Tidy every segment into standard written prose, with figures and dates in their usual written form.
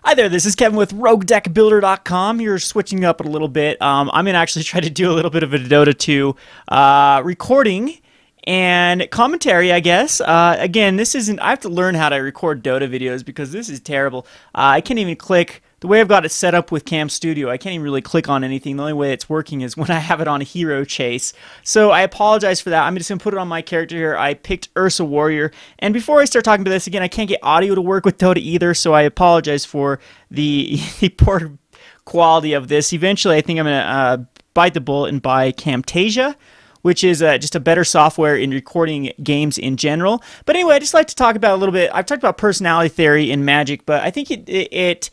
Hi there, this is Kevin with RogueDeckBuilder.com. You're switching up a little bit. I'm going to actually try to do a little bit of a Dota 2 recording and commentary, I guess. Again, this isn't... I have to learn how to record Dota videos because this is terrible. I can't even click... The way I've got it set up with Cam Studio, I can't even really click on anything. The only way it's working is when I have it on a hero chase. So I apologize for that. I'm just going to put it on my character here. I picked Ursa Warrior. And before I start talking about this, again, I can't get audio to work with Dota either, so I apologize for the poor quality of this. Eventually, I think I'm going to bite the bullet and buy Camtasia, which is just a better software in recording games in general. But anyway, I just like to talk about a little bit. I've talked about personality theory in Magic, but I think it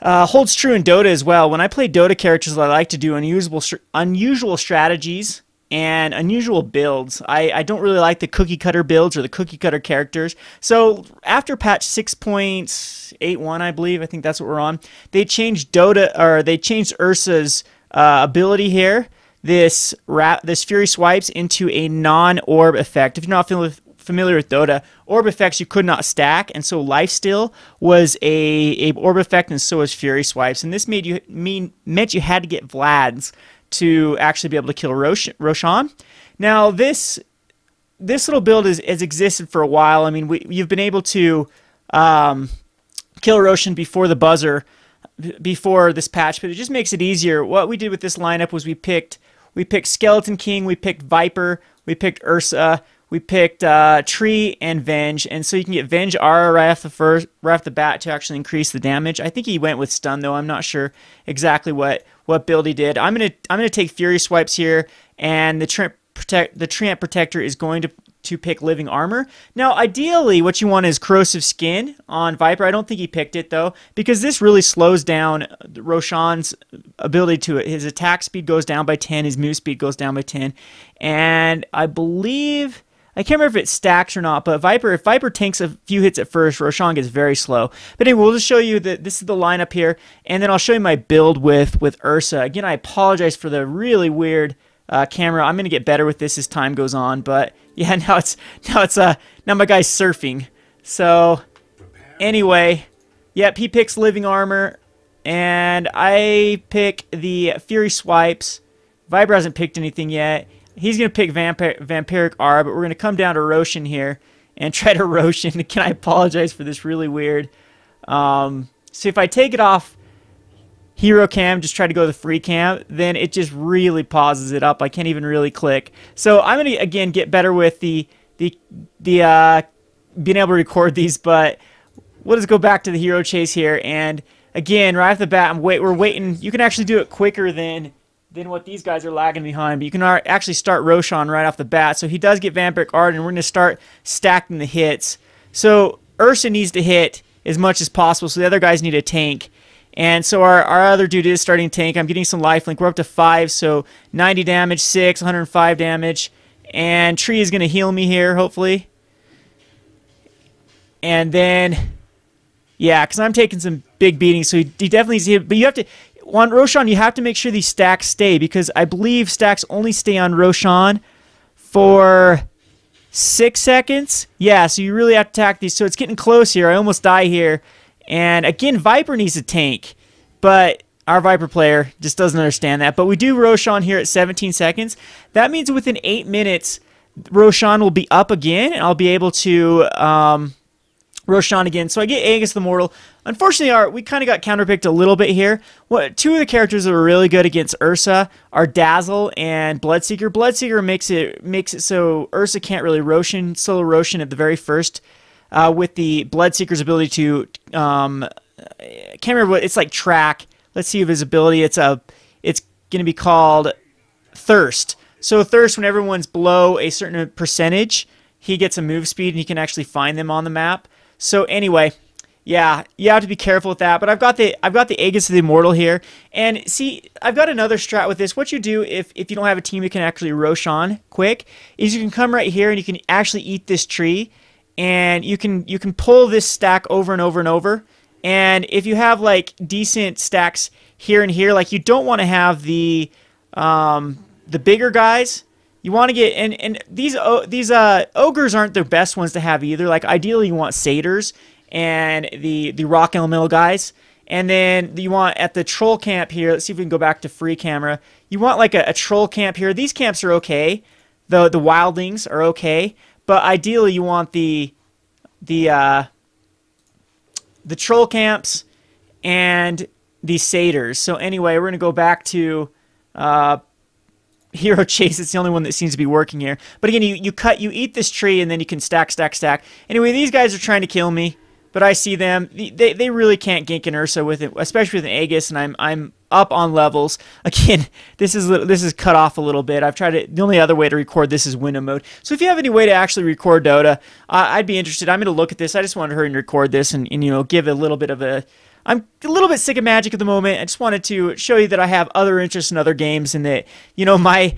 holds true in Dota as well. When I play Dota characters, I like to do unusual strategies and unusual builds. I don't really like the cookie cutter builds or the cookie cutter characters. So after patch 6.81, I believe, I think that's what we're on, they changed Ursa's ability here. This Fury Swipes into a non-orb effect. If you're not familiar with Dota, orb effects you could not stack, and so Lifesteal was a orb effect, and so was Fury Swipes. And this meant you had to get Vlad's to actually be able to kill Roshan. Now this little build has existed for a while. I mean, you've been able to kill Roshan before the buzzer, before this patch, but it just makes it easier. What we did with this lineup was we picked Skeleton King, we picked Viper, we picked Ursa, we picked Tree and Venge, and so you can get Venge Aura right off the bat to actually increase the damage. I think he went with Stun though. I'm not sure exactly what build he did. I'm gonna take Fury Swipes here, and the Treant Protector is going to pick Living Armor. Now, ideally, what you want is Corrosive Skin on Viper. I don't think he picked it though, because this really slows down Roshan's ability to his attack speed goes down by 10, his move speed goes down by 10, and I believe. I can't remember if it stacks or not, but if Viper tanks a few hits at first, Roshan gets very slow. But anyway, we'll just show you that this is the lineup here, and then I'll show you my build with Ursa. Again, I apologize for the really weird camera. I'm gonna get better with this as time goes on, but yeah, now my guy's surfing. So anyway, yep, he picks Living Armor, and I pick the Fury Swipes. Viper hasn't picked anything yet. He's going to pick Vampiric Aura, but we're going to come down to Roshan here and try to Roshan. Again, I apologize for this really weird. So if I take it off Hero Cam, just try to go to the free cam, then it just really pauses it up. I can't even really click. So I'm going to, again, get better with the being able to record these, but we'll just go back to the Hero Chase here. And again, right off the bat, we're waiting. You can actually do it quicker than what these guys are lagging behind, but you can actually start Roshan right off the bat. So he does get Vampiric Art, and we're going to start stacking the hits. So Ursa needs to hit as much as possible, so the other guys need a tank. And so our other dude is starting tank. I'm getting some lifelink. We're up to 5, so 90 damage, 6, 105 damage. And Tree is going to heal me here, hopefully. And then, yeah, because I'm taking some big beatings, so he definitely needs to hit. But you have to... On Roshan, you have to make sure these stacks stay, because I believe stacks only stay on Roshan for 6 seconds. Yeah, so you really have to attack these. So it's getting close here. I almost die here. And again, Viper needs a tank, but our Viper player just doesn't understand that. But we do Roshan here at 17 seconds. That means within 8 minutes, Roshan will be up again, and I'll be able to... Roshan again. So I get Aegis the Mortal. Unfortunately, we kind of got counterpicked a little bit here. Two of the characters that are really good against Ursa are Dazzle and Bloodseeker. Bloodseeker makes it so Ursa can't really solo Roshan at the very first with the Bloodseeker's ability to I can't remember what it's like. Track. Let's see if his ability. It's going to be called Thirst. So Thirst, when everyone's below a certain percentage, he gets a move speed and he can actually find them on the map. So anyway, yeah, you have to be careful with that. But I've got the Aegis of the Immortal here, and see, I've got another strat with this. What you do if you don't have a team that can actually Roshan quick is you can come right here and you can actually eat this tree, and you can pull this stack over and over and over. And if you have like decent stacks here and here, like you don't want to have the bigger guys. You want to get, and these ogres aren't the best ones to have either. Like ideally you want satyrs, and the rock elemental guys. And then you want at the troll camp here, let's see if we can go back to free camera. You want like a troll camp here. These camps are okay. The wildlings are okay. But ideally you want the troll camps and the satyrs. So anyway, we're going to go back to hero chase. It's the only one that seems to be working here. But again, you eat this tree and then you can stack. Anyway, these guys are trying to kill me. But I see them. They really can't gank an Ursa with it, especially with an Aegis, and I'm up on levels. Again, this is cut off a little bit. I've tried it. The only other way to record this is window mode. So if you have any way to actually record Dota, I'd be interested. I'm going to look at this. I just wanted to hurry and record this and you know, give a little bit of a... I'm a little bit sick of Magic at the moment. I just wanted to show you that I have other interests in other games and that, you know, my...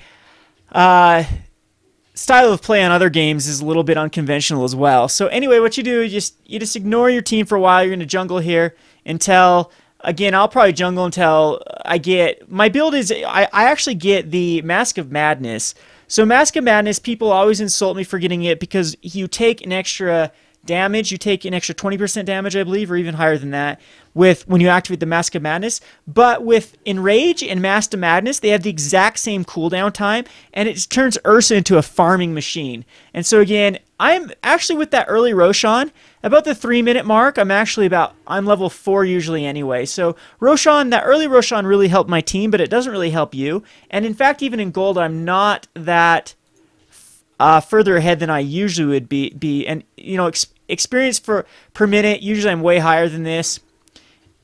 style of play on other games is a little bit unconventional as well. So anyway, what you do is you just ignore your team for a while. You're going to jungle here until, again, I'll probably jungle until I get, my build is, I actually get the Mask of Madness. So Mask of Madness, people always insult me for getting it because you take an extra damage, you take an extra 20% damage, I believe, or even higher than that, when you activate the Mask of Madness. But with Enrage and Mask of Madness, they have the exact same cooldown time, and it turns Ursa into a farming machine. And so again, I'm actually with that early Roshan, about the 3-minute mark, I'm level 4 usually anyway. So Roshan, that early Roshan really helped my team, but it doesn't really help you. And in fact, even in gold, I'm not that further ahead than I usually would be. And you know, experience per minute, usually I'm way higher than this,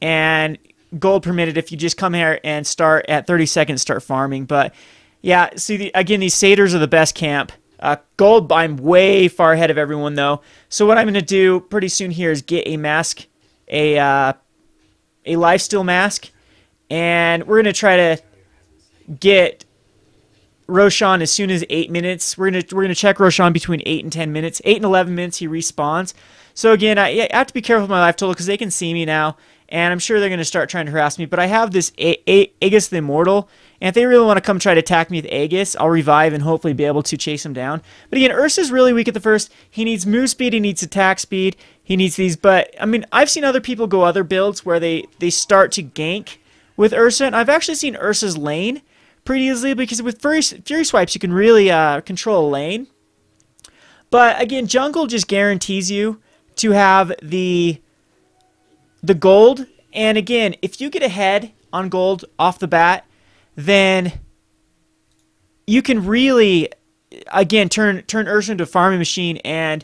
and gold per minute if you just come here and start at 30 seconds, start farming. But yeah, see, again, these satyrs are the best camp. Gold, I'm way far ahead of everyone though. So what I'm going to do pretty soon here is get a mask, a lifesteal mask, and we're going to try to get Roshan as soon as 8 minutes. We're gonna check Roshan between 8 and 10 minutes. 8 and 11 minutes he respawns. So again, I have to be careful with my life total because they can see me now, and I'm sure they're gonna start trying to harass me. But I have this Aegis the Immortal, and if they really want to come try to attack me with Aegis, I'll revive and hopefully be able to chase him down. But again, Ursa's really weak at the first. He needs move speed, he needs attack speed, he needs these. But I mean, I've seen other people go other builds where they start to gank with Ursa, and I've actually seen Ursa's lane pretty easily because with Fury Swipes you can really control a lane. But again, jungle just guarantees you to have the gold, and again, if you get ahead on gold off the bat, then you can really again turn Ursa into a farming machine and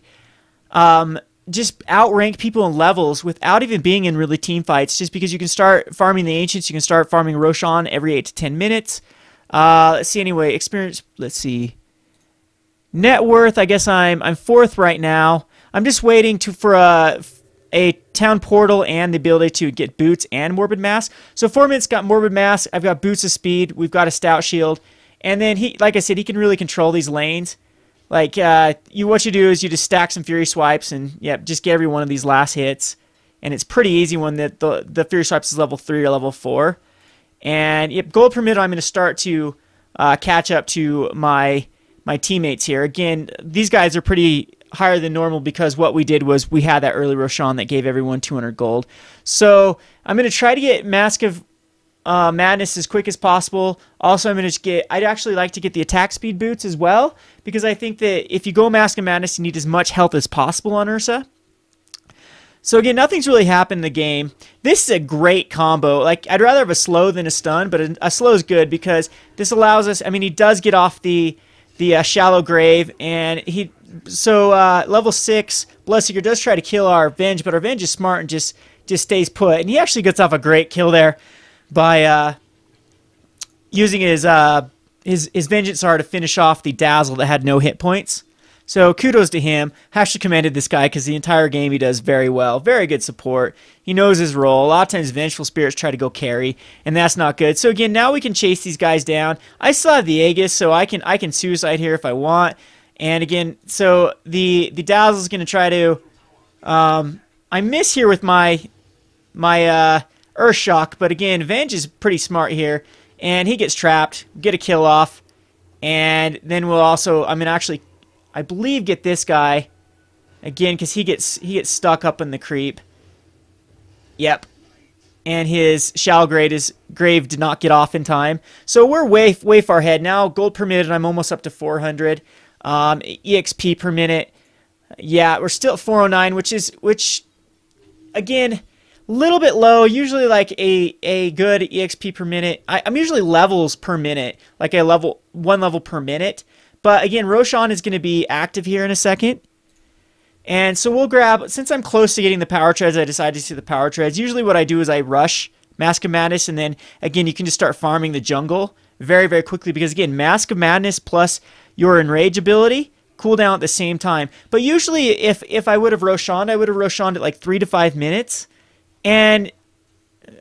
just outrank people in levels without even being in really team fights, just because you can start farming the Ancients, you can start farming Roshan every 8 to 10 minutes. Let's see, anyway, experience, let's see. Net worth, I guess I'm 4th right now. I'm just waiting for a town portal and the ability to get boots and morbid mass. So 4 minutes got morbid mass, I've got boots of speed, we've got a stout shield, and then he, like I said, he can really control these lanes. Like, what you do is you just stack some Fury Swipes and, yep, just get every one of these last hits. And it's pretty easy when the Fury Swipes is level 3 or level 4. And yep, gold per minute, I'm going to start to catch up to my teammates here. Again, these guys are pretty higher than normal because what we did was we had that early Roshan that gave everyone 200 gold. So I'm going to try to get Mask of Madness as quick as possible. Also, I'd actually like to get the attack speed boots as well, because I think that if you go Mask of Madness, you need as much health as possible on Ursa. So again, nothing's really happened in the game. This is a great combo. Like, I'd rather have a slow than a stun, but a slow is good because this allows us, I mean, he does get off the shallow grave, and level 6 Bloodseeker does try to kill our Venge, but our Venge is smart and just stays put, and he actually gets off a great kill there by using his Vengeance R to finish off the Dazzle that had no hit points. So kudos to him. Actually commended this guy because the entire game he does very well. Very good support. He knows his role. A lot of times Vengeful Spirits try to go carry, and that's not good. So again, now we can chase these guys down. I still have the Aegis, so I can suicide here if I want. And again, so the Dazzle is going to try to... I miss here with my Earth Shock, but again, Venge is pretty smart here. And he gets trapped, get a kill off, and then we'll also... I believe get this guy Again, because he gets stuck up in the creep. Yep. And his shallow grave did not get off in time. So we're way far ahead now. Gold per minute, I'm almost up to 400. EXP per minute. Yeah, we're still at 409, which again, a little bit low. Usually like a good EXP per minute. I'm usually levels per minute, like one level per minute. But again, Roshan is going to be active here in a second. And so we'll grab, since I'm close to getting the power treads, I decided to see the power treads. Usually what I do is I rush Mask of Madness, and then again, you can just start farming the jungle very, very quickly, because again, Mask of Madness plus your Enrage ability cooldown at the same time. But usually if I would have Roshan, I would have Roshan at like 3 to 5 minutes. And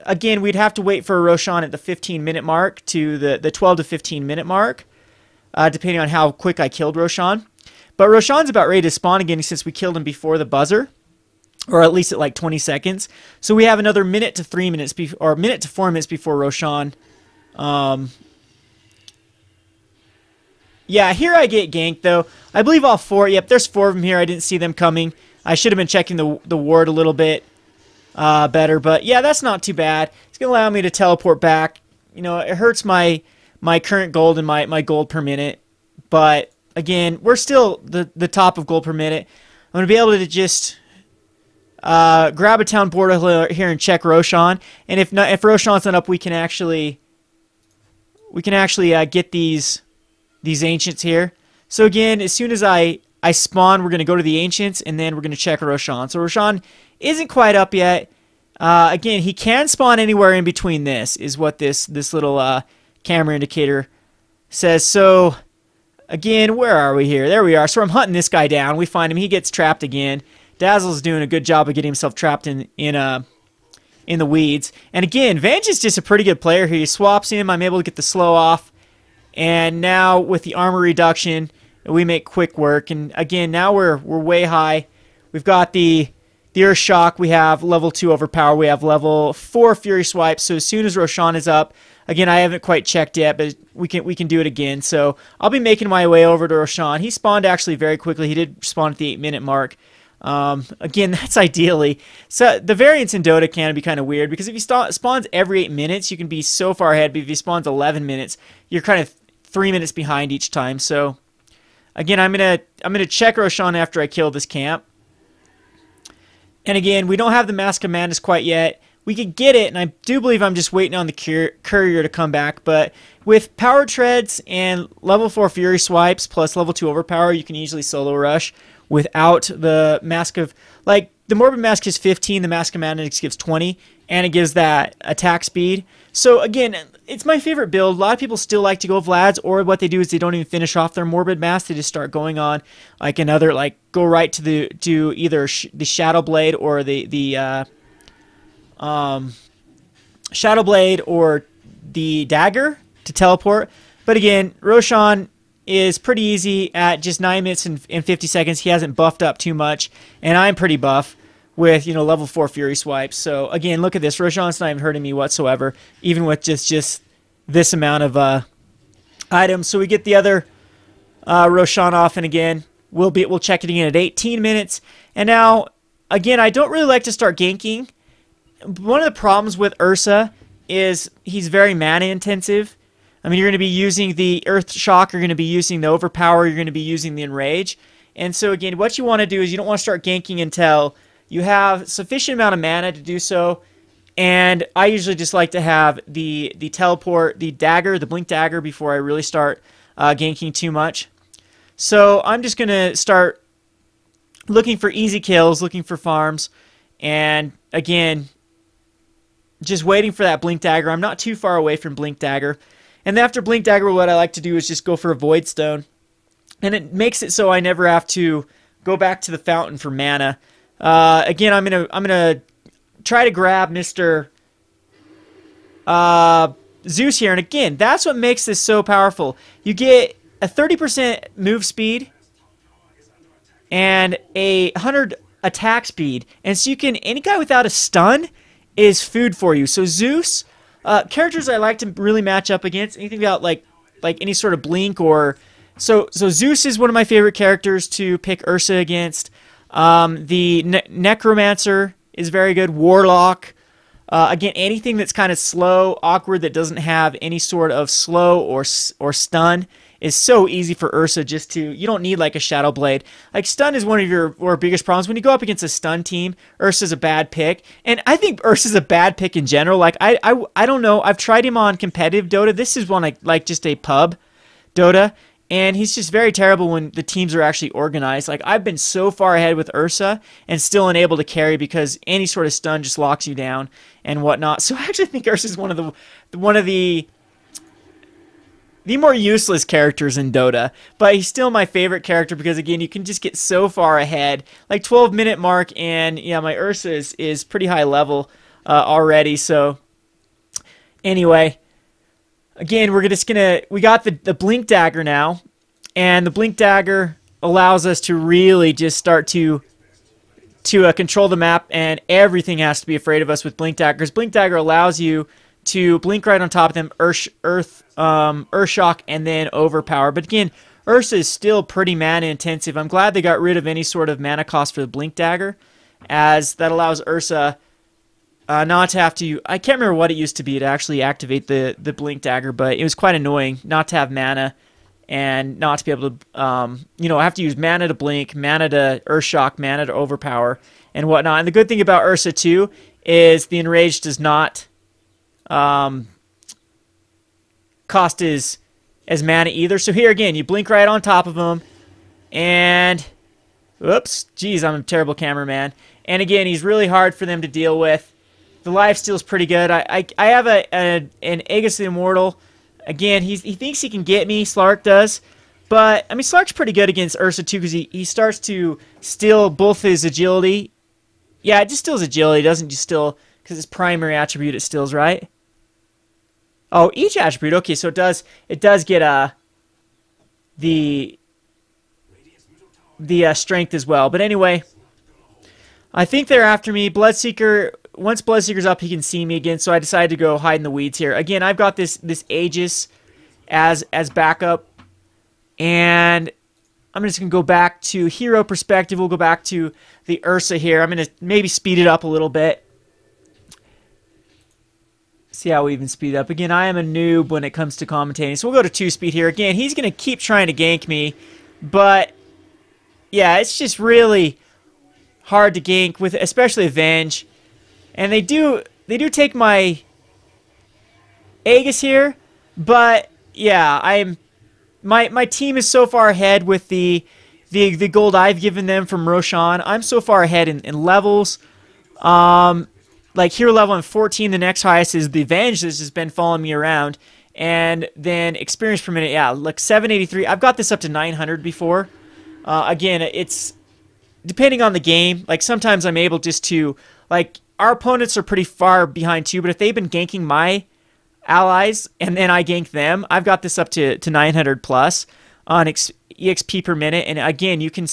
again, we'd have to wait for a Roshan at the 15-minute mark to the 12 to 15-minute mark, depending on how quick I killed Roshan. But Roshan's about ready to spawn again since we killed him before the buzzer, or at least at like 20 seconds. So we have another minute to 3 minutes, or minute to 4 minutes before Roshan. Yeah, here I get ganked though. I believe all 4. Yep, there's 4 of them here. I didn't see them coming. I should have been checking the ward a little bit better. But yeah, that's not too bad. It's gonna allow me to teleport back. You know, it hurts my current gold and my gold per minute, but again, we're still the top of gold per minute. I'm going to be able to just grab a town border here and check Roshan. And if Roshan's not up, we can actually get these ancients here. So again, as soon as I spawn, we're going to go to the ancients, and then we're going to check Roshan. So Roshan isn't quite up yet. Again, he can spawn anywhere in between this, is what this little camera indicator says. So again, where are we here? There we are. So I'm hunting this guy down. We find him. He gets trapped again. Dazzle's doing a good job of getting himself trapped in the weeds. And again, Vange is just a pretty good player here. He swaps him. I'm able to get the slow off. And now with the armor reduction, we make quick work. And again, now we're way high. We've got the Earth Shock. We have level 2 Overpower. We have level 4 Fury Swipe. So as soon as Roshan is up, again, I haven't quite checked yet, but we can do it again. So I'll be making my way over to Roshan. He spawned actually very quickly. He did spawn at the 8-minute mark. Again, that's ideally. So the variance in Dota can be kind of weird, because if he spawns every 8 minutes, you can be so far ahead. But if he spawns 11 minutes, you're kind of 3 minutes behind each time. So again, I'm gonna check Roshan after I kill this camp. And again, we don't have the Mask of Madness quite yet. We could get it, and I do believe I'm just waiting on the courier to come back. But with power treads and level 4 Fury Swipes plus level 2 Overpower, you can easily solo rush without the Mask of... Like, the Morbid Mask is 15, the Mask of Madness gives 20, and it gives that attack speed. So again, it's my favorite build. A lot of people still like to go Vlad's, or what they do is they don't even finish off their Morbid Mask. They just start going on like another, like go right to either the Shadow Blade or the Shadow Blade or the Dagger to teleport. But again, Roshan is pretty easy at just 9 minutes and 50 seconds. He hasn't buffed up too much, and I'm pretty buff with, you know, level 4 Fury Swipes. So again, look at this. Roshan's not even hurting me whatsoever, even with just this amount of items. So we get the other Roshan off, and again, we'll check it again at 18 minutes. And now, again, I don't really like to start ganking. One of the problems with Ursa is he's very mana intensive. I mean, you're going to be using the Earth Shock, you're going to be using the Overpower, you're going to be using the Enrage. And so again, what you want to do is you don't want to start ganking until you have sufficient amount of mana to do so. And I usually just like to have the teleport, the dagger, the blink dagger before I really start ganking too much. So I'm just going to start looking for easy kills, looking for farms, and again, just waiting for that blink dagger. I'm not too far away from blink dagger. And after blink dagger, what I like to do is just go for a void stone, and it makes it so I never have to go back to the fountain for mana. Again, I'm gonna try to grab Mr. Zeus here, and again, that's what makes this so powerful. You get a 30% move speed and a 100 attack speed, and so you can, any guy without a stun is food for you. So Zeus, characters I like to really match up against, anything about like any sort of blink or so Zeus is one of my favorite characters to pick Ursa against. The Necromancer is very good. Warlock. Again, anything that's kind of slow, awkward, that doesn't have any sort of slow or stun is so easy for Ursa just to... You don't need like a Shadow Blade. Like stun is one of your biggest problems. When you go up against a stun team, Ursa's a bad pick. And I think Ursa's a bad pick in general. Like I don't know. I've tried him on competitive Dota. This is one like just a pub Dota. And he's just very terrible when the teams are actually organized. Like, I've been so far ahead with Ursa and still unable to carry because any sort of stun just locks you down and whatnot. So I actually think Ursa is one of the more useless characters in Dota. But he's still my favorite character because, again, you can just get so far ahead. Like, 12-minute mark, and, yeah, my Ursa is pretty high level already. So, anyway... Again, we got the Blink Dagger now, and the Blink Dagger allows us to really just start to control the map, and everything has to be afraid of us with Blink Daggers. Blink Dagger allows you to blink right on top of them, Earth Shock, and then Overpower. But again, Ursa is still pretty mana intensive. I'm glad they got rid of any sort of mana cost for the Blink Dagger, as that allows Ursa... not to have to... I can't remember what it used to be to actually activate the Blink Dagger, but it was quite annoying not to have mana and not to be able to, have to use mana to blink, mana to Earthshock, mana to Overpower, and whatnot. And the good thing about Ursa, too, is the Enrage does not cost as mana either. So here, again, you blink right on top of them, and... Whoops. Geez, I'm a terrible cameraman. And again, he's really hard for them to deal with. The lifesteal is pretty good. I have an Aegis the Immortal. Again, he thinks he can get me. Slark does. But, I mean, Slark's pretty good against Ursa, too, because he starts to steal both his agility. Yeah, it just steals agility. It doesn't just steal... Because his primary attribute it steals, right? Oh, each attribute. Okay, so it does get the strength as well. But anyway, I think they're after me. Bloodseeker... Once Bloodseeker's up, he can see me again, so I decided to go hide in the weeds here. Again, I've got this Aegis as backup, and I'm just going to go back to hero perspective. We'll go back to the Ursa here. I'm going to maybe speed it up a little bit. See how we even speed up. Again, I am a noob when it comes to commentating, so we'll go to 2-speed here. Again, he's going to keep trying to gank me, but yeah, it's just really hard to gank, with especially Avenge. And they do take my Aegis here, but yeah, my team is so far ahead with the gold I've given them from Roshan. I'm so far ahead in levels. Like hero level I'm 14, the next highest is the Avenge that's just been following me around. And then experience per minute, yeah, like 783. I've got this up to 900 before. Again, it's depending on the game. Like sometimes I'm able just to, like, our opponents are pretty far behind too, but if they've been ganking my allies and then I gank them, I've got this up to 900 plus on EXP per minute. And again, you can...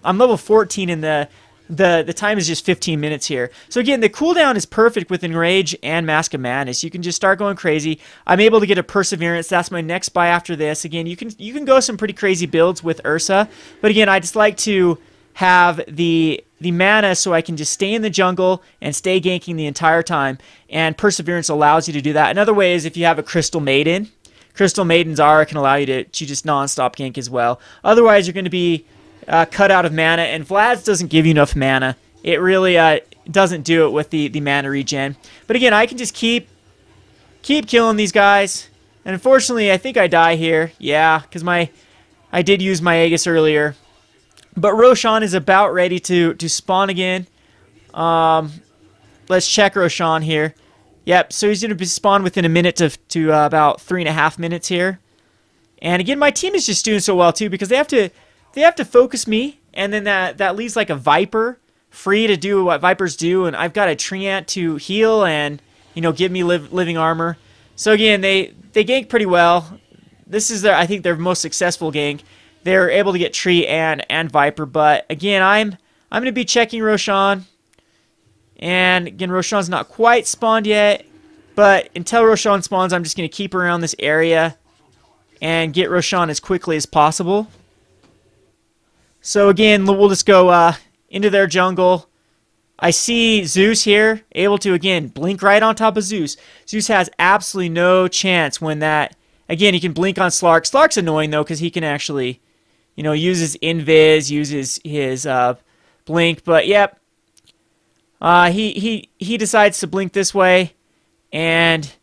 I'm level 14 and the time is just 15 minutes here. So again, the cooldown is perfect with Enrage and Mask of Madness. You can just start going crazy. I'm able to get a Perseverance. That's my next buy after this. Again, you can go some pretty crazy builds with Ursa, but again, I just like to have the mana so I can just stay in the jungle and stay ganking the entire time, and Perseverance allows you to do that. Another way is if you have a Crystal Maiden. Crystal Maiden's aura can allow you to just non-stop gank as well. Otherwise, you're going to be cut out of mana, and Vlad's doesn't give you enough mana. It really doesn't do it with the mana regen. But again, I can just keep killing these guys, and unfortunately, I think I die here. Yeah, because I did use my Aegis earlier. But Roshan is about ready to spawn again. Let's check Roshan here. Yep, so he's going to spawn within a minute to about 3.5 minutes here. And again, my team is just doing so well too because they have to focus me, and then that leaves like a Viper free to do what Vipers do, and I've got a Treant to heal and give me living armor. So again, they gank pretty well. This is I think their most successful gank. They're able to get Tree and Viper, but again, I'm going to be checking Roshan. And again, Roshan's not quite spawned yet, but until Roshan spawns, I'm just going to keep around this area and get Roshan as quickly as possible. So again, we'll just go into their jungle. I see Zeus here, able to, again, blink right on top of Zeus. Zeus has absolutely no chance when that... Again, he can blink on Slark. Slark's annoying, though, because he can actually, you know, use his invis, uses his blink. But, yep, he decides to blink this way. And,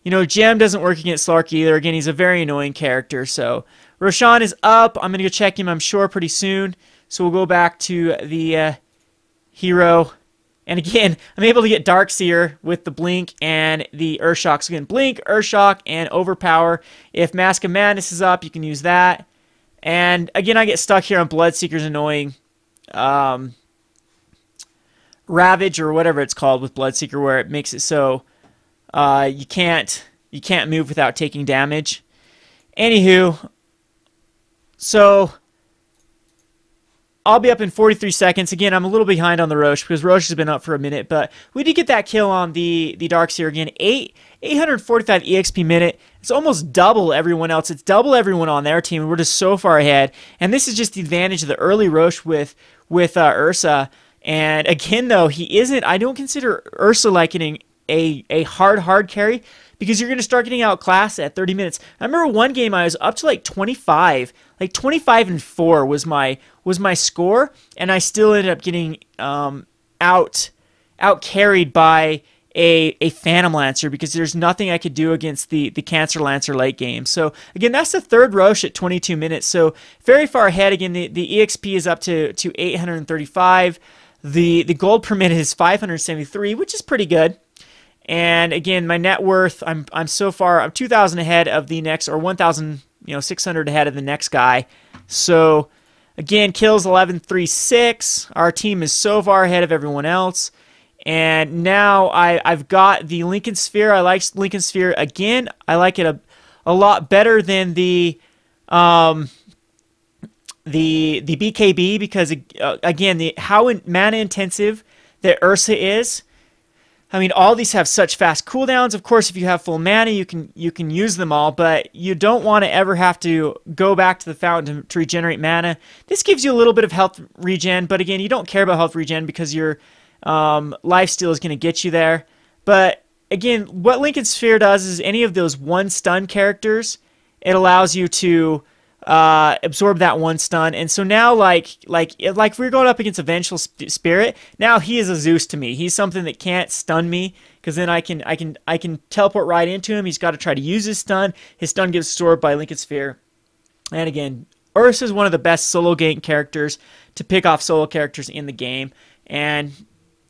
you know, Gem doesn't work against Slark either. Again, he's a very annoying character. So, Roshan is up. I'm going to go check him, I'm sure, pretty soon. So we'll go back to the... hero, and again, I'm able to get Darkseer with the blink and the Urshock. So again, blink, Urshock, and overpower. If Mask of Madness is up, you can use that. And again, I get stuck here on Bloodseeker's annoying Ravage or whatever it's called with Bloodseeker, where it makes it so you can't move without taking damage. Anywho, so I'll be up in 43 seconds. Again, I'm a little behind on the Rosh because Rosh has been up for a minute, but we did get that kill on the Darkseer again. 845 EXP minute. It's almost double everyone else. It's double everyone on their team. We're just so far ahead. And this is just the advantage of the early Rosh with Ursa. And again, though, he isn't. I don't consider Ursa like a hard carry, because you're going to start getting outclassed at 30 minutes. I remember one game I was up to like 25. Like 25-4 was my score, and I still ended up getting out carried by a Phantom Lancer, because there's nothing I could do against the Cancer Lancer late game. So again, that's the third Rosh at 22 minutes. So very far ahead. Again, the EXP is up to 835. The gold per minute is 573, which is pretty good. And again, my net worth, I'm so far, I'm 2,000 ahead of the next, or 1,600 ahead of the next guy. So again, kills 1136. Our team is so far ahead of everyone else. And now I've got the Lincoln Sphere. I like Lincoln Sphere again. I like it a lot better than the BKB, because again, how mana intensive that Ursa is. I mean, all these have such fast cooldowns. Of course, if you have full mana, you can use them all, but you don't want to ever have to go back to the fountain to regenerate mana. This gives you a little bit of health regen, but again, you don't care about health regen because your lifesteal is going to get you there. But again, what Lincoln Sphere does is any of those one stun characters, it allows you to absorb that one stun. And so now, like if we're going up against a Vengeful Spirit, now he is a Zeus to me. He's something that can't stun me, because then I can teleport right into him. He's got to try to use his stun. His stun gets absorbed by Lincoln Sphere. And again, Ursa is one of the best solo gank characters to pick off solo characters in the game. And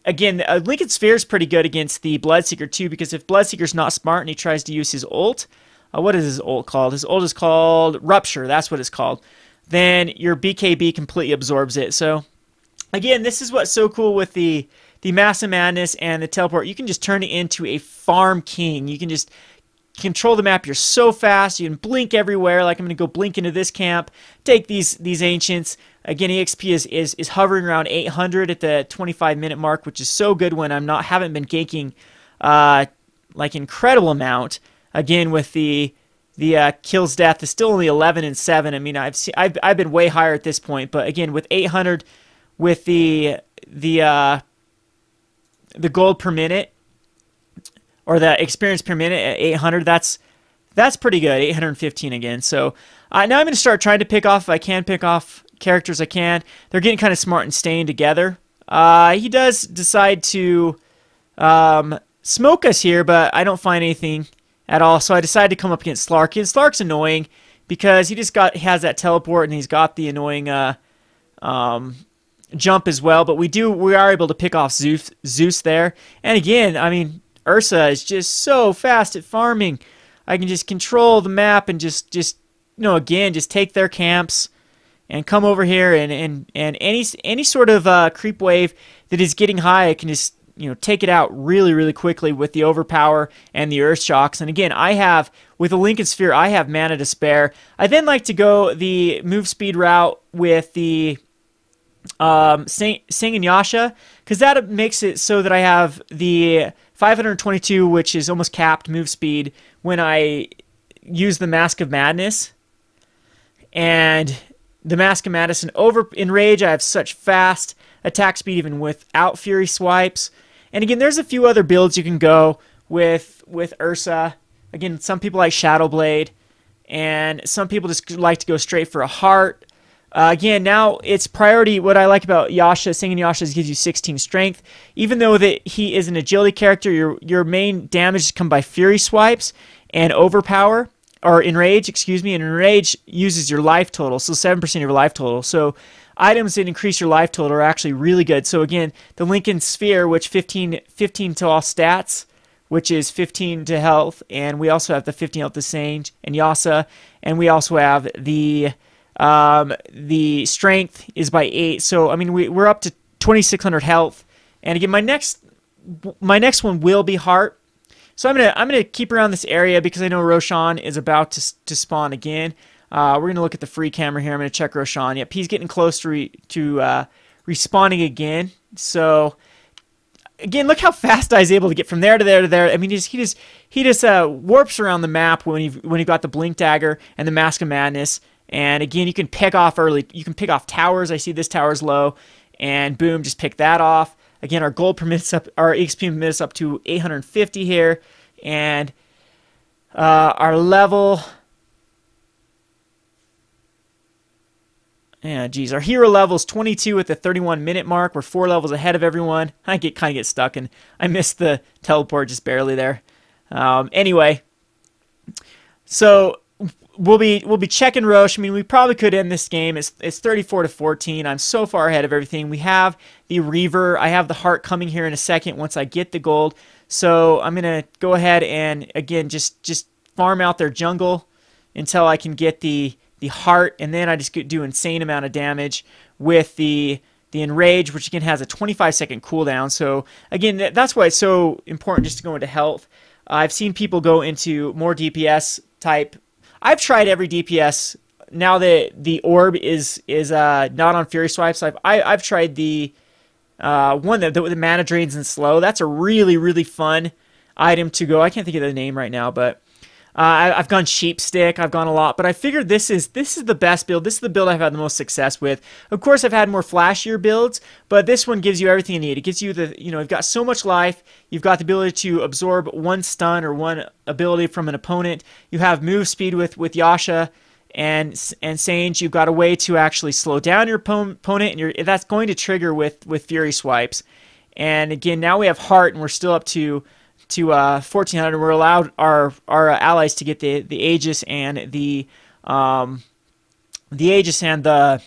again, Lincoln Sphere is pretty good against the Bloodseeker too, because if Bloodseeker's not smart and he tries to use his ult, what is his ult called? His ult is called Rupture. That's what it's called. Then your BKB completely absorbs it. So, again, this is what's so cool with the Massive Madness and the Teleport. You can just turn it into a farm king. You can just control the map. You're so fast. You can blink everywhere. Like I'm going to go blink into this camp. Take these Ancients. Again, EXP is hovering around 800 at the 25-minute mark, which is so good when haven't been ganking like incredible amount. Again, with the kills death is still only 11 and 7. I mean, I've been way higher at this point, but again, with 800, with the gold per minute, or the experience per minute at 800, that's pretty good. 815 again. So now I'm going to start trying to pick off, if I can pick off characters I can. They're getting kind of smart and staying together. He does decide to smoke us here, but I don't find anything at all. So I decided to come up against Slark. And Slark's annoying because he has that teleport, and he's got the annoying jump as well. But we are able to pick off Zeus there. And again, I mean, Ursa is just so fast at farming. I can just control the map and just again, just take their camps and come over here, and any sort of creep wave that is getting high, I can just take it out really, really quickly with the overpower and the earth shocks. And again, with the Lincoln Sphere, I have mana to spare. I then like to go the move speed route with the Sing and Yasha, because that makes it so that I have the 522, which is almost capped move speed when I use the Mask of Madness. And the Mask of Madness, and in Rage, I have such fast attack speed even without Fury Swipes. And again, there's a few other builds you can go with Ursa. Again, some people like Shadow Blade, and some people just like to go straight for a heart. Again, now it's priority. What I like about Yasha, Singing Yasha, is gives you 16 strength. Even though that he is an agility character, your main damage come by Fury Swipes and Overpower, or Enrage, excuse me. And Enrage uses your life total, so 7% of your life total. So items that increase your life total are actually really good. So again, the Lincoln Sphere, which 15 to all stats, which is 15 to health, and we also have the 15 health to Sage and Yasa, and we also have the strength is by 8. So I mean we're up to 2600 health. And again, my next one will be heart. So I'm gonna keep around this area because I know Roshan is about to spawn again. We're gonna look at the free camera here. I'm gonna check Roshan. Yep, he's getting close to respawning again. So again, look how fast I was able to get from there to there to there. I mean, he just warps around the map when you got the Blink Dagger and the Mask of Madness. And again, you can pick off early. You can pick off towers. I see this tower's low, and boom, just pick that off. Again, our gold permits up, our XP permits up to 850 here, and our level. Yeah, geez, our hero level is 22 at the 31-minute mark. We're 4 levels ahead of everyone. I kind of get stuck, and I missed the teleport just barely there. Anyway, so we'll be checking Rosh. I mean, we probably could end this game. It's 34-14. I'm so far ahead of everything. We have the Reaver. I have the heart coming here in a second once I get the gold. So I'm gonna go ahead and again just farm out their jungle until I can get the heart, and then I just do insane amount of damage with the Enrage, which again has a 25-second cooldown. So again, that's why it's so important just to go into health. I've seen people go into more DPS type. I've tried every DPS. Now that the orb is not on Fury Swipes, I've tried the one that the mana drains and slow. That's a really fun item to go. I can't think of the name right now, but I've gone Sheep Stick. I've gone a lot, but I figured this is the best build. This is the build I've had the most success with. Of course, I've had more flashier builds, but this one gives you everything you need. It gives you you've got so much life. You've got the ability to absorb one stun or one ability from an opponent. You have move speed with Yasha and Sage. You've got a way to actually slow down your opponent, and that's going to trigger with Fury Swipes. And again, now we have Heart, and we're still up to 1400. We're allowed our allies to get the Aegis and the Aegis and the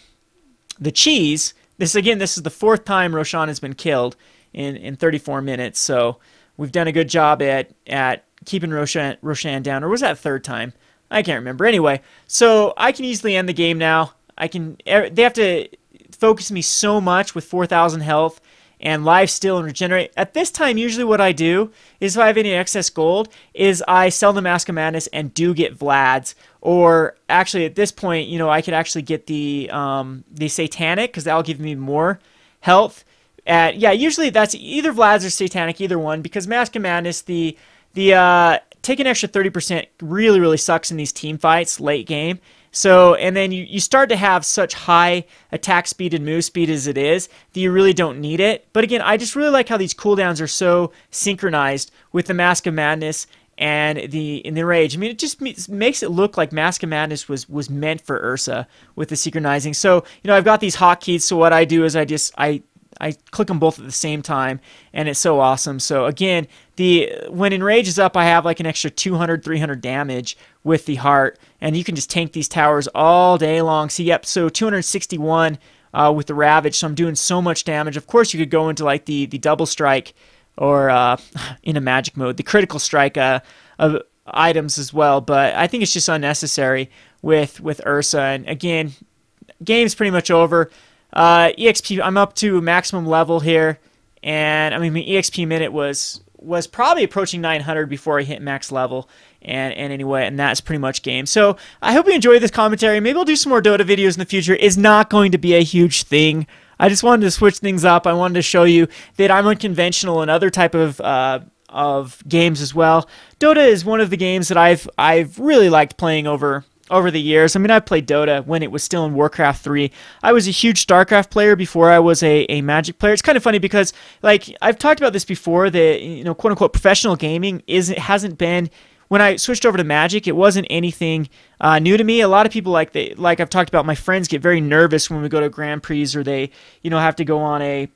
cheese. This is the 4th time Roshan has been killed in 34 minutes. So we've done a good job at keeping Roshan down. Or was that 3rd time? I can't remember. Anyway, so I can easily end the game now. They have to focus me so much with 4,000 health and life steal and regenerate. At this time, usually what I do is if I have any excess gold, is I sell the Mask of Madness and do get Vlad's. Or actually at this point, I could actually get the Satanic, because that'll give me more health. Usually that's either Vlad's or Satanic, either one, because Mask of Madness, the take an extra 30% really sucks in these team fights late game. So, and then you start to have such high attack speed and move speed as it is that you really don't need it. But again, I just really like how these cooldowns are so synchronized with the Mask of Madness and the Rage. I mean, it just makes it look like Mask of Madness was meant for Ursa with the synchronizing. So, I've got these hotkeys. So what I do is I click them both at the same time, and it's so awesome. So again, when Enrage is up, I have like an extra 200, 300 damage with the heart, and you can just tank these towers all day long. So 261 with the Ravage, so I'm doing so much damage. Of course, you could go into like the double strike, or in a magic mode, the critical strike of items as well, but I think it's just unnecessary with Ursa. And again, game's pretty much over. EXP, I'm up to maximum level here, and I mean my EXP minute was probably approaching 900 before I hit max level, and anyway, and that's pretty much game. So I hope you enjoyed this commentary. Maybe I'll do some more Dota videos in the future. It's not going to be a huge thing. I just wanted to switch things up. I wanted to show you that I'm unconventional in other type of games as well. Dota is one of the games that I've really liked playing over over the years. I mean, I played Dota when it was still in Warcraft 3. I was a huge StarCraft player before I was a Magic player. It's kind of funny because, like, I've talked about this before, that, you know, quote unquote professional gaming hasn't been, when I switched over to Magic, it wasn't anything new to me. A lot of people, like I've talked about, my friends get very nervous when we go to Grand Prix, or they, you know, have to go on a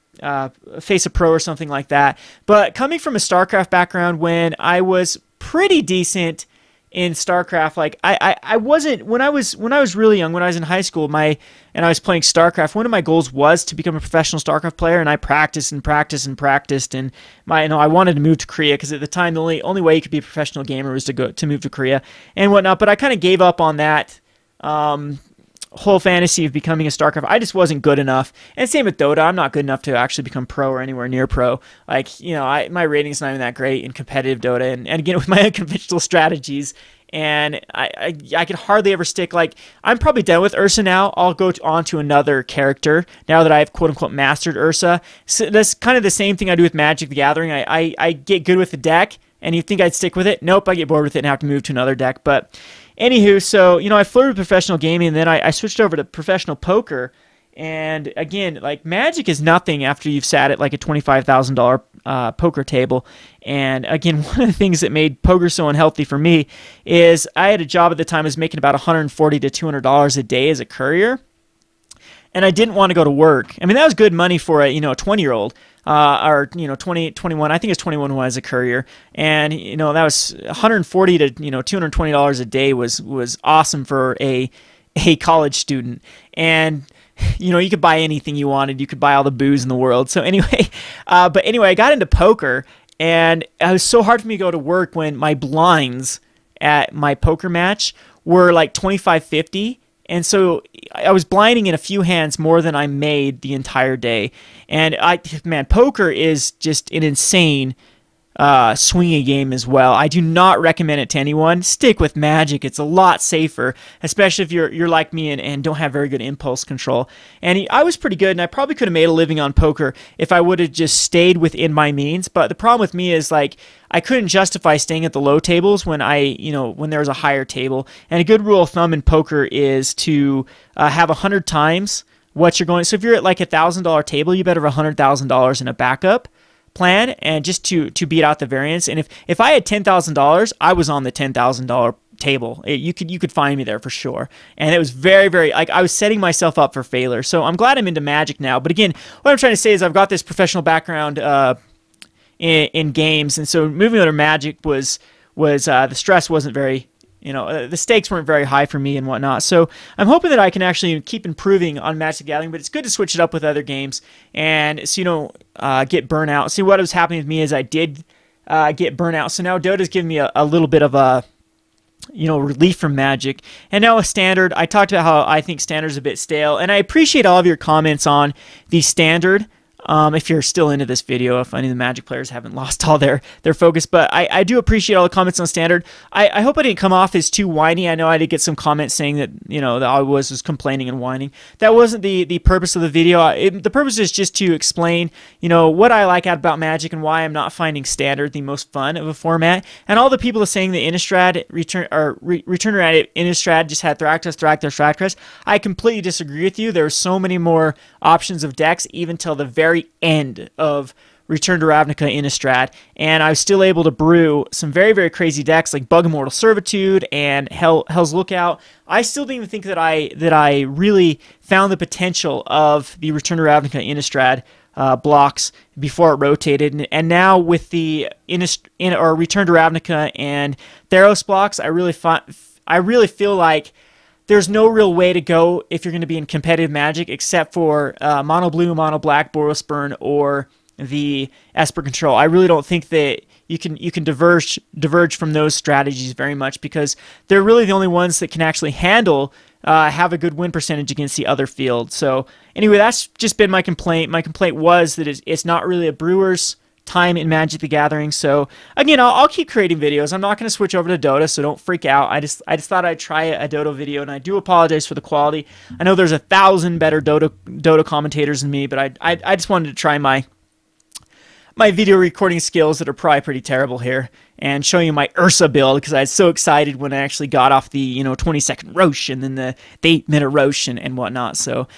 face a pro or something like that. But coming from a StarCraft background, when I was pretty decent in StarCraft, like I wasn't, when I was really young, when I was in high school, and I was playing StarCraft, one of my goals was to become a professional StarCraft player, and I practiced and practiced and practiced, and I wanted to move to Korea, because at the time the only way you could be a professional gamer was to move to Korea and whatnot. But I kind of gave up on that whole fantasy of becoming a StarCraft. I just wasn't good enough. And same with Dota. I'm not good enough to actually become pro or anywhere near pro. Like, you know, my rating's not even that great in competitive Dota. And again, with my unconventional strategies, and I could hardly ever stick. Like, I'm probably done with Ursa now. I'll go on to another character now that I've quote unquote mastered Ursa. So that's kind of the same thing I do with Magic the Gathering. I get good with the deck, and you think I'd stick with it? Nope, I get bored with it and have to move to another deck. But anywho, so, you know, I flirted with professional gaming, and then I switched over to professional poker. And again, like, Magic is nothing after you've sat at like a $25,000 poker table. And again, one of the things that made poker so unhealthy for me is I had a job at the time I was making about $140 to $200 a day as a courier. And I didn't want to go to work. I mean, that was good money for a 20-year-old. Or 20, 21. I think it's 21 when I was a courier, and that was $140 to $220 a day was awesome for a college student. And you could buy anything you wanted. You could buy all the booze in the world. So anyway, I got into poker, and it was so hard for me to go to work when my blinds at my poker match were like 25-50. And so I was blinding in a few hands more than I made the entire day. And poker is just an insane swinging game as well. I do not recommend it to anyone. Stick with Magic. It's a lot safer, especially if you're like me and don't have very good impulse control. And I was pretty good, and I probably could have made a living on poker if I would have just stayed within my means. But the problem with me is, like, I couldn't justify staying at the low tables when when there was a higher table. And a good rule of thumb in poker is to have 100 times what you're going. So if you're at like $1,000 table, you better have $100,000 in a backup plan, and just to beat out the variance. And if I had $10,000, I was on the $10,000 table. You could find me there for sure. And it was very, very, like, I was setting myself up for failure. So I'm glad I'm into Magic now. But again, what I'm trying to say is I've got this professional background in games, and so moving over to Magic was the stress wasn't very, the stakes weren't very high for me and whatnot. So I'm hoping that I can actually keep improving on Magic the Gathering, but it's good to switch it up with other games, and so you don't get burnout. See, what was happening with me is I did get burnout. So now Dota's giving me a little bit of a relief from Magic. And now with Standard, I talked about how I think Standard's a bit stale, and I appreciate all of your comments on the Standard. If you're still into this video, if any of the Magic players haven't lost all their focus, but I do appreciate all the comments on Standard. I hope I didn't come off as too whiny. I know I did get some comments saying that that I was complaining and whining. That wasn't the purpose of the video. The purpose is just to explain what I like about Magic and why I'm not finding Standard the most fun of a format. And all the people are saying the Innistrad returner at Innistrad just had Thragtusk. I completely disagree with you. There are so many more options of decks even till the very end of Return to Ravnica Innistrad, and I was still able to brew some very, very crazy decks like Bug Immortal Servitude and Hell's Lookout. I still didn't even think that I really found the potential of the Return to Ravnica Innistrad blocks before it rotated, and now with the Return to Ravnica and Theros blocks, I really feel like there's no real way to go if you're going to be in competitive Magic except for Mono Blue, Mono Black, Boros Burn, or the Esper Control. I really don't think that you can diverge from those strategies very much, because they're really the only ones that can actually handle have a good win percentage against the other field. So anyway, that's just been my complaint. My complaint was that it's not really a brewer's time in Magic the Gathering. So again, I'll keep creating videos. I'm not going to switch over to Dota, so don't freak out. I just thought I'd try a Dota video, and I do apologize for the quality. I know there's 1,000 better Dota commentators than me, but I just wanted to try my my video recording skills that are probably pretty terrible here, and showing you my Ursa build, because I was so excited when I actually got off the 20-second Rosh and then the 8-minute Rosh and whatnot. So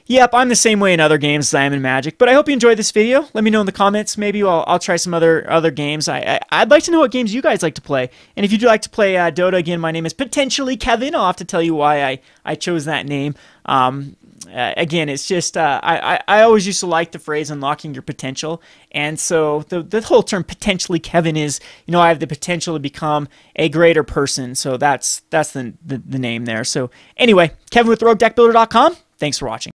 yep, I'm the same way in other games as I am in Magic. But I hope you enjoyed this video. Let me know in the comments. Maybe I'll try some other games. I'd like to know what games you guys like to play. And if you do like to play Dota, again, my name is PotentiallyKevin. I'll have to tell you why I chose that name. Again, it's just I always used to like the phrase unlocking your potential, and so the whole term PotentiallyKevin is, I have the potential to become a greater person. So that's the name there. So anyway, Kevin with RogueDeckBuilder.com. Thanks for watching.